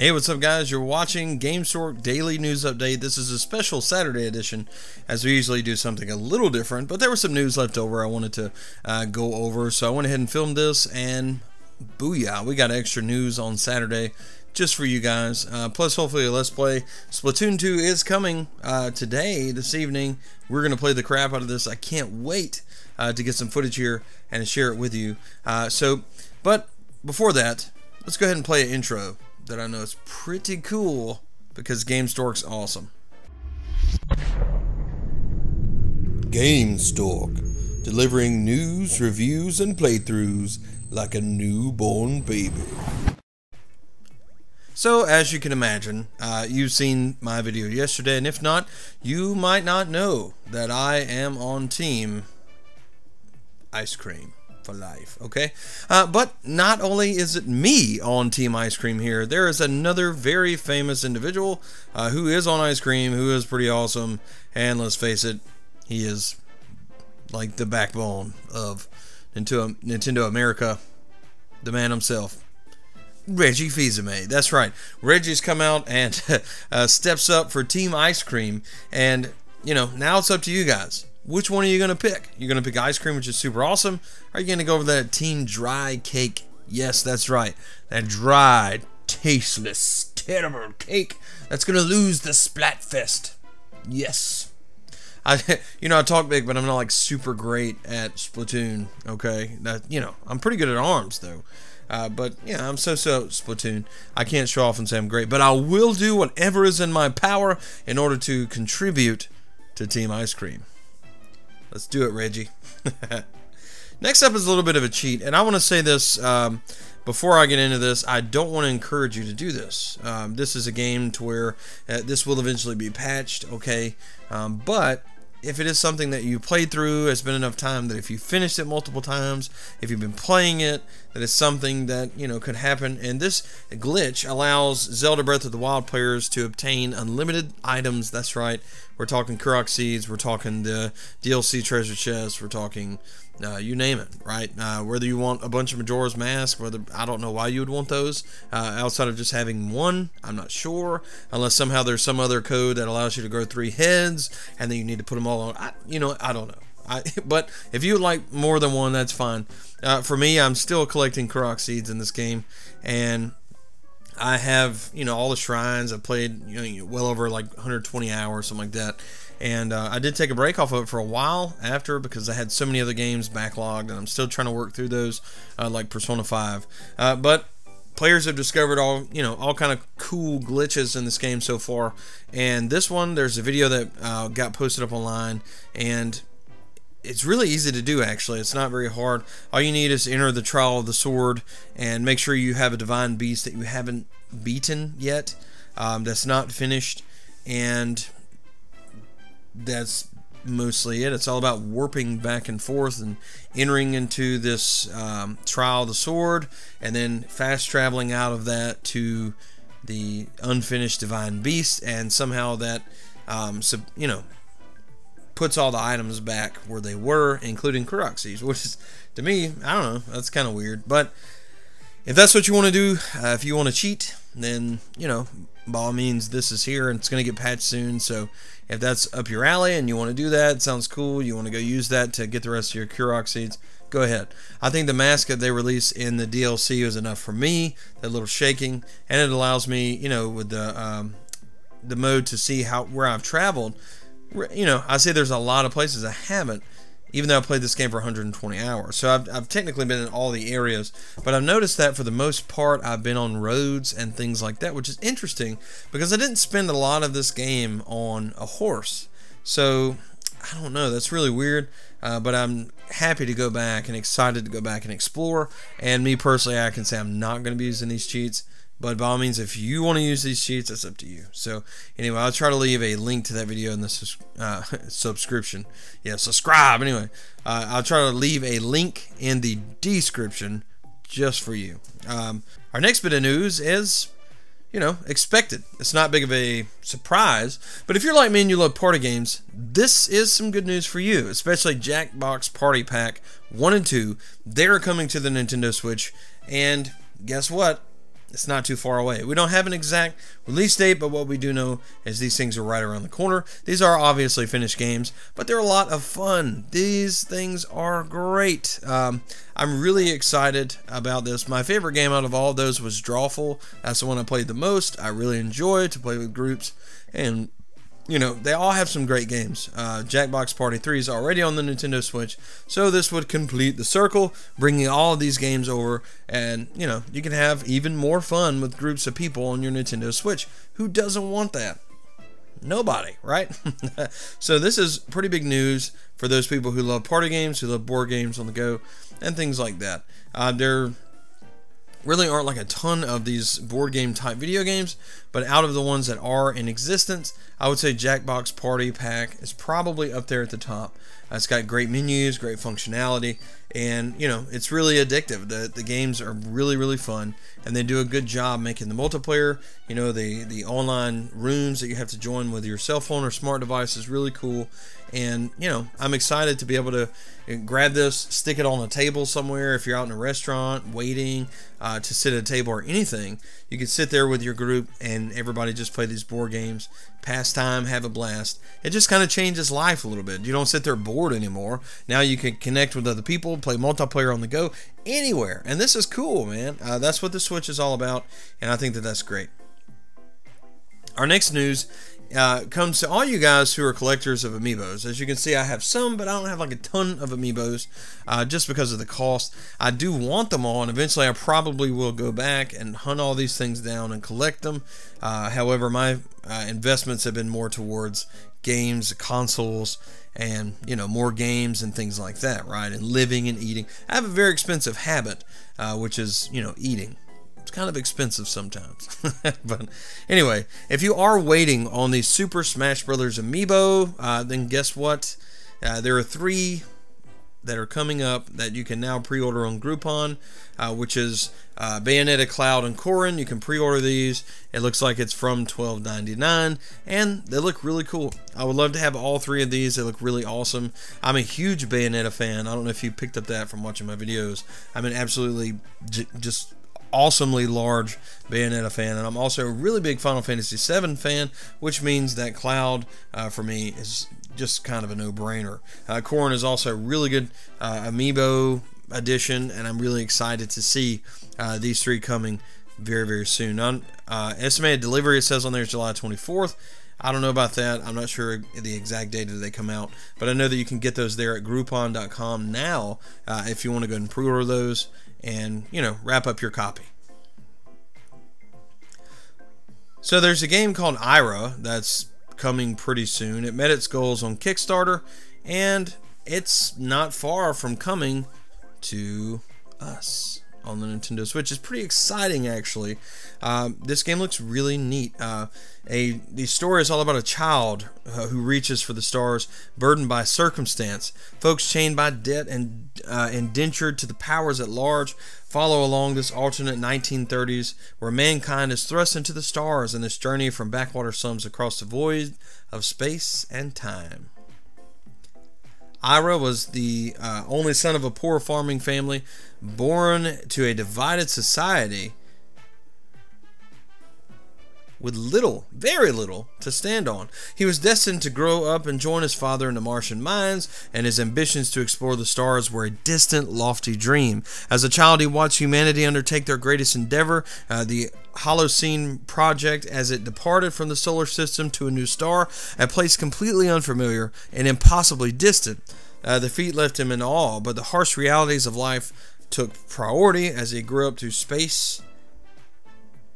Hey, what's up guys? You're watching Gamestork Daily News Update. This is a special Saturday edition, as we usually do something a little different, but there was some news left over I wanted to go over, so I went ahead and filmed this, and booyah, we got extra news on Saturday just for you guys. Plus, hopefully a Let's Play. Splatoon 2 is coming today, this evening. We're going to play the crap out of this. I can't wait to get some footage here and share it with you. But before that, let's go ahead and play an intro that I know is pretty cool because Gamestork's awesome. Gamestork, delivering news, reviews, and playthroughs like a newborn baby. So, as you can imagine, you've seen my video yesterday, and if not, you might not know that I am on Team Ice Cream for life, okay? But not only is it me on Team Ice Cream here, there is another very famous individual who is on Ice Cream, who is pretty awesome, and let's face it, he is like the backbone of Nintendo America, the man himself, Reggie Fils-Aimé. That's right, Reggie's come out and steps up for Team Ice Cream, and you know, now it's up to you guys. Which one are you going to pick? You're going to pick Ice Cream, which is super awesome, or are you going to go over that Team Dry Cake? Yes, that's right. That dry, tasteless, terrible cake that's going to lose the Splatfest. Yes. I talk big, but I'm not like super great at Splatoon, okay? I'm pretty good at ARMS, though. But, yeah, I'm so Splatoon. I can't show off and say I'm great, but I will do whatever is in my power in order to contribute to Team Ice Cream. Let's do it, Reggie. Next up is a little bit of a cheat, and I want to say this before I get into this. I don't want to encourage you to do this. This is a game to where this will eventually be patched, okay? But if it is something that you played through, it's been enough time that if you finished it multiple times, if you've been playing it, that it's something that, you know, could happen. And this glitch allows Zelda Breath of the Wild players to obtain unlimited items. That's right. We're talking Korok seeds, we're talking the DLC treasure chest, we're talking you name it, right? Whether you want a bunch of Majora's Mask, I don't know why you would want those outside of just having one. I'm not sure, unless somehow there's some other code that allows you to grow 3 heads, and then you need to put them all on. I don't know. But if you would like more than one, that's fine. For me, I'm still collecting Korok seeds in this game, and I have, all the shrines. I've played, well over like 120 hours, something like that. And I did take a break off of it for a while after because I had so many other games backlogged, and I'm still trying to work through those, like Persona 5. But players have discovered all kind of cool glitches in this game so far. And this one, there's a video that got posted up online, and it's really easy to do, actually. It's not very hard. All you need is to enter the Trial of the Sword and make sure you have a divine beast that you haven't beaten yet, that's not finished, and that's mostly it. It's all about warping back and forth and entering into this Trial of the Sword, and then fast traveling out of that to the unfinished divine beast, and somehow that puts all the items back where they were, including Korok seeds, which is, to me, I don't know, that's kind of weird. But if that's what you want to do, if you want to cheat, then, by all means, this is here, and it's going to get patched soon. So if that's up your alley and you want to do that, it sounds cool, you want to go use that to get the rest of your Korok seeds, go ahead. I think the mask that they released in the DLC is enough for me, that little shaking, and it allows me, with the mode to see where I've traveled. I say there's a lot of places I haven't, even though I played this game for 120 hours. So I've technically been in all the areas, but I've noticed that for the most part I've been on roads and things like that, which is interesting because I didn't spend a lot of this game on a horse. So I don't know, that's really weird, but I'm happy to go back and excited to go back and explore. And me personally, I can say I'm not going to be using these cheats. But by all means, if you want to use these cheats, it's up to you. So anyway, I'll try to leave a link to that video in the subscription. Yeah, subscribe. Anyway, I'll try to leave a link in the description just for you. Our next bit of news is, expected. It's not big of a surprise. But if you're like me and you love party games, this is some good news for you, especially Jackbox Party Pack 1 and 2. They're coming to the Nintendo Switch. And guess what? it's not too far away. We don't have an exact release date, but what we do know is these things are right around the corner. These are obviously finished games, but they're a lot of fun. These things are great. I'm really excited about this. My favorite game out of all of those was Drawful. That's the one I played the most. I really enjoy to play with groups, and you know, they all have some great games. Jackbox Party 3 is already on the Nintendo Switch, so this would complete the circle, bringing all of these games over, and, you know, you can have even more fun with groups of people on your Nintendo Switch. Who doesn't want that? Nobody, right? So this is pretty big news for those people who love party games, who love board games on the go, and things like that. There really aren't like a ton of these board game type video games, but out of the ones that are in existence, I would say Jackbox Party Pack is probably up there at the top. It's got great menus, great functionality, and you know, it's really addictive. The games are really fun, and they do a good job making the multiplayer, you know, the online rooms that you have to join with your cell phone or smart device is really cool. And you know, I'm excited to be able to grab this, stick it on a table somewhere. If you're out in a restaurant waiting to sit at a table or anything, you can sit there with your group and everybody just play these board games, pass time, have a blast. It just kind of changes life a little bit. You don't sit there bored anymore. Now you can connect with other people, play multiplayer on the go anywhere, and this is cool, man. That's what the Switch is all about, and I think that that's great. Our next news comes to all you guys who are collectors of Amiibos. As you can see, I have some, but I don't have like a ton of Amiibos just because of the cost. I do want them all, and eventually I probably will go back and hunt all these things down and collect them. However, my investments have been more towards games, consoles, and you know, more games and things like that, right? And living and eating. I have a very expensive habit, which is, you know, eating. It's kind of expensive sometimes. But anyway, if you are waiting on the Super Smash Bros. Amiibo, then guess what? There are 3 that are coming up that you can now pre-order on Groupon, which is Bayonetta, Cloud, and Corrin. You can pre-order these. It looks like it's from $12.99, and they look really cool. I would love to have all 3 of these. They look really awesome. I'm a huge Bayonetta fan. I don't know if you picked up that from watching my videos. I'm an absolutely just awesomely large Bayonetta fan, and I'm also a really big Final Fantasy VII fan, which means that Cloud for me is just kind of a no-brainer. Corrin is also a really good Amiibo edition, and I'm really excited to see these 3 coming very soon. Estimated delivery, it says on there, is July 24th. I don't know about that. I'm not sure the exact date that they come out, but I know that you can get those there at Groupon.com now if you want to go and pre-order those and, you know, wrap up your copy. So there's a game called Ira that's coming pretty soon. It met its goals on Kickstarter, and it's not far from coming to us on the Nintendo Switch. It's pretty exciting, actually. This game looks really neat. The story is all about a child who reaches for the stars, burdened by circumstance. Folks chained by debt and indentured to the powers at large follow along this alternate 1930s where mankind is thrust into the stars in this journey from backwater slums across the void of space and time. Ira was the only son of a poor farming family, born to a divided society with little, very little, to stand on. He was destined to grow up and join his father in the Martian mines, and his ambitions to explore the stars were a distant, lofty dream. As a child, he watched humanity undertake their greatest endeavor, the Holocene project, as it departed from the solar system to a new star, a place completely unfamiliar and impossibly distant. The feat left him in awe, but the harsh realities of life took priority as he grew up through space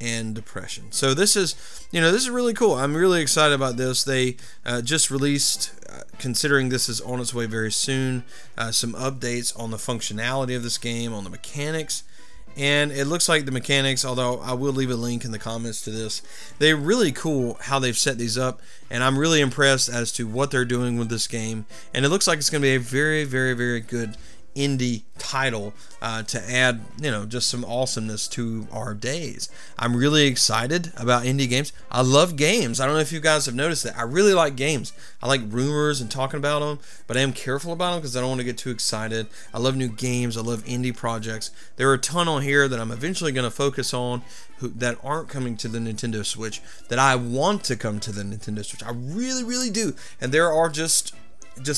and depression. So this is, this is really cool. I'm really excited about this. They just released, considering this is on its way very soon, some updates on the functionality of this game, on the mechanics. And it looks like the mechanics, although I will leave a link in the comments to this, they're really cool how they've set these up, and I'm really impressed as to what they're doing with this game. And it looks like it's going to be a very, very, very good indie title to add, you know, just some awesomeness to our days. I'm really excited about indie games. I love games. I don't know if you guys have noticed that. I really like games. I like rumors and talking about them, but I am careful about them because I don't want to get too excited. I love new games. I love indie projects. There are a ton on here that I'm eventually going to focus on that aren't coming to the Nintendo Switch that I want to come to the Nintendo Switch. I really, really do. And there are just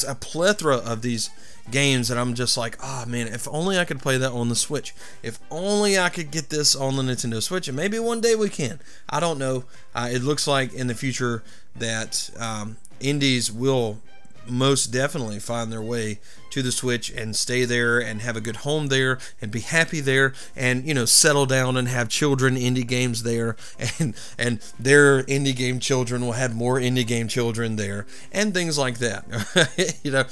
a plethora of these games that I'm just like, oh man, if only I could play that on the Switch. If only I could get this on the Nintendo Switch, and maybe one day we can. I don't know. It looks like in the future that indies will most definitely find their way to the Switch and stay there and have a good home there and be happy there and, you know, settle down and have children indie games there, and their indie game children will have more indie game children there and things like that. You know,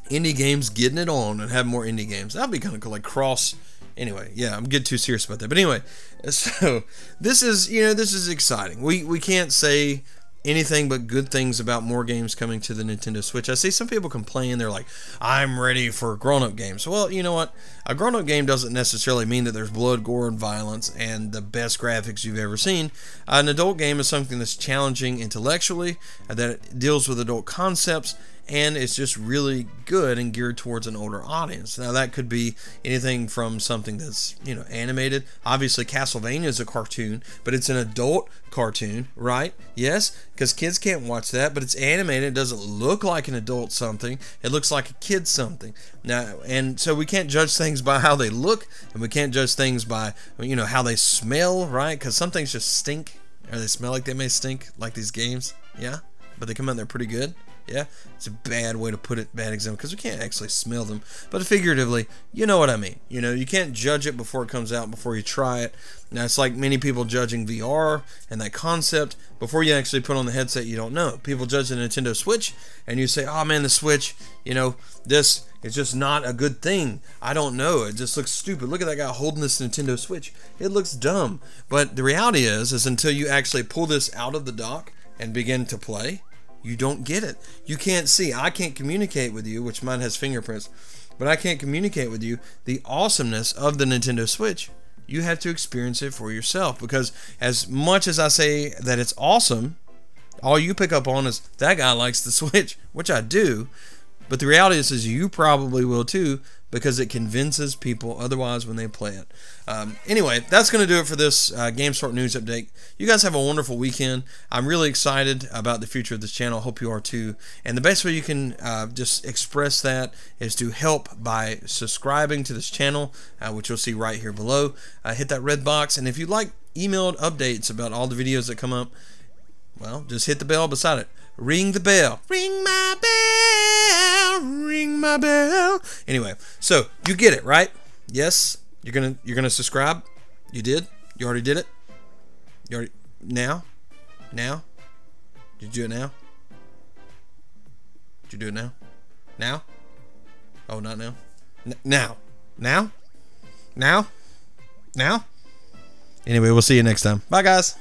indie games getting it on and have more indie games. That'd be kind of cool, like cross. Anyway, yeah, I'm getting too serious about that. But anyway, so this is, you know, this is exciting. We can't say anything but good things about more games coming to the Nintendo Switch. I see some people complain, they're like, I'm ready for grown-up games. Well, you know what? A grown-up game doesn't necessarily mean that there's blood, gore, and violence and the best graphics you've ever seen. An adult game is something that's challenging intellectually, that deals with adult concepts, and it's just really good and geared towards an older audience. Now that could be anything from something that's, you know, animated. Obviously Castlevania is a cartoon, but it's an adult cartoon, right? Yes, because kids can't watch that, but it's animated. It doesn't look like an adult something. It looks like a kid something. Now, and so we can't judge things by how they look, and we can't judge things by, you know, how they smell, right? Because some things just stink, or they smell like they may stink, like these games, yeah? But they come out, they're pretty good. Yeah, it's a bad way to put it, bad example, because we can't actually smell them. But figuratively, you know what I mean. You know, you can't judge it before it comes out, before you try it. Now, it's like many people judging VR and that concept. Before you actually put on the headset, you don't know. People judge the Nintendo Switch, and you say, oh man, the Switch, you know, this is just not a good thing. I don't know. It just looks stupid. Look at that guy holding this Nintendo Switch. It looks dumb. But the reality is until you actually pull this out of the dock and begin to play, you don't get it. You can't see. I can't communicate with you, which mine has fingerprints, but I can't communicate with you the awesomeness of the Nintendo Switch. You have to experience it for yourself, because as much as I say that it's awesome, all you pick up on is that guy likes the Switch, which I do, but the reality is you probably will too, because it convinces people otherwise when they play it. Anyway, that's going to do it for this Gamestork news update. You guys have a wonderful weekend. I'm really excited about the future of this channel. I hope you are too. And the best way you can just express that is to help by subscribing to this channel, which you'll see right here below. Hit that red box. And if you'd like emailed updates about all the videos that come up, well, just hit the bell beside it. Ring the bell. Ring my bell. Ring my bell. Anyway, so you get it, right? Yes, you're gonna subscribe. You did. You already did it. You already now. Did you do it now? Did you do it now? Now? Oh, not now. Now. Anyway, we'll see you next time. Bye, guys.